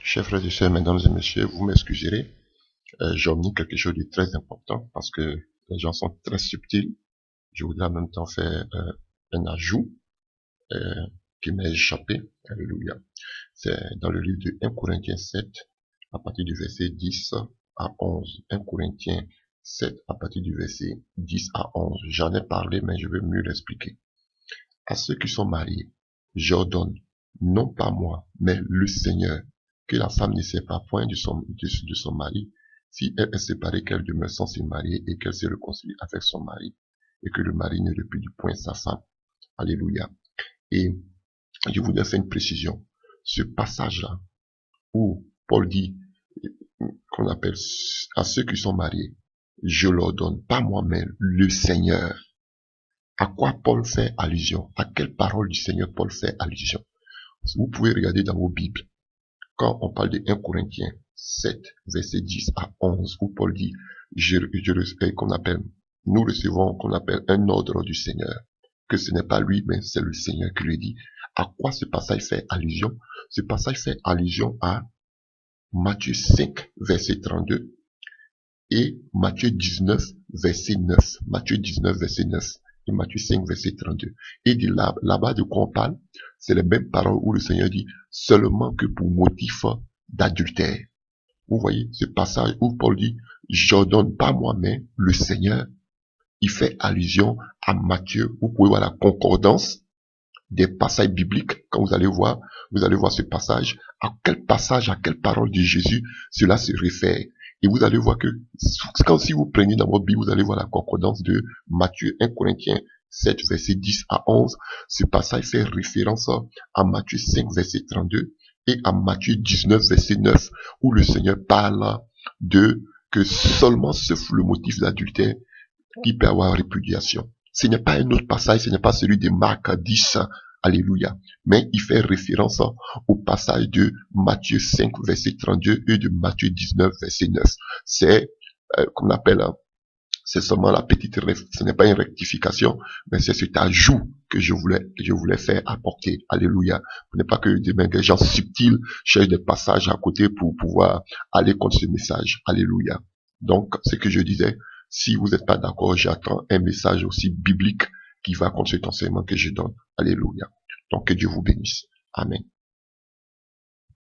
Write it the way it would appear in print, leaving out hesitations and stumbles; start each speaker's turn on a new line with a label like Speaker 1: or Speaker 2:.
Speaker 1: Chers frères et sœurs, mesdames et messieurs, vous m'excuserez, j'ai omis quelque chose de très important parce que les gens sont très subtils. Je voudrais en même temps faire un ajout euh, qui m'est échappé. Alléluia. C'est dans le livre de 1 Corinthiens 7, à partir du verset 10 à 11. 1 Corinthiens 7, à partir du verset 10 à 11. J'en ai parlé, mais je veux mieux l'expliquer. À ceux qui sont mariés, j'ordonne, non pas moi, mais le Seigneur, que la femme ne sépare point de son mari, si elle est séparée, qu'elle demeure sans se marier et qu'elle se réconcilie avec son mari, et que le mari ne répudie point sa femme. Alléluia. Et je voudrais faire une précision. Ce passage-là, où Paul dit, qu'on appelle à ceux qui sont mariés, je l'ordonne, pas moi, mais le Seigneur. À quoi Paul fait allusion? À quelle parole du Seigneur Paul fait allusion? Vous pouvez regarder dans vos Bibles. Quand on parle de 1 Corinthiens 7, verset 10 à 11, où Paul dit, qu'on appelle, nous recevons, qu'on appelle un ordre du Seigneur, que ce n'est pas lui, mais c'est le Seigneur qui le dit. À quoi ce passage fait allusion? Ce passage fait allusion à Matthieu 5, verset 32 et Matthieu 19, verset 9. Matthieu 19, verset 9 et Matthieu 5, verset 32. Et de là-bas de quoi on parle, c'est les mêmes paroles où le Seigneur dit seulement que pour motif d'adultère. Vous voyez ce passage où Paul dit, j'ordonne pas moi, mais le Seigneur. Il fait allusion à Matthieu. Vous pouvez voir la concordance des passages bibliques. Quand vous allez voir ce passage. À quel passage, à quelle parole de Jésus cela se réfère. Et vous allez voir que, quand si vous prenez dans votre Bible, vous allez voir la concordance de Matthieu 1 Corinthiens 7, verset 10 à 11. Ce passage fait référence à Matthieu 5, verset 32 et à Matthieu 19, verset 9, où le Seigneur parle de que seulement sauf le motif d'adultère qui peut avoir répudiation. Ce n'est pas un autre passage, ce n'est pas celui de Marc 10, alléluia, mais il fait référence au passage de Matthieu 5, verset 32 et de Matthieu 19, verset 9. C'est, qu'on appelle, c'est seulement la petite, ce n'est pas une rectification, mais c'est cet ajout que je voulais faire apporter. Alléluia. Ce n'est pas que des gens subtils cherchent des passages à côté pour pouvoir aller contre ce message. Alléluia. Donc, ce que je disais, si vous n'êtes pas d'accord, j'attends un message aussi biblique qui va contre cet enseignement que je donne. Alléluia. Donc, que Dieu vous bénisse. Amen.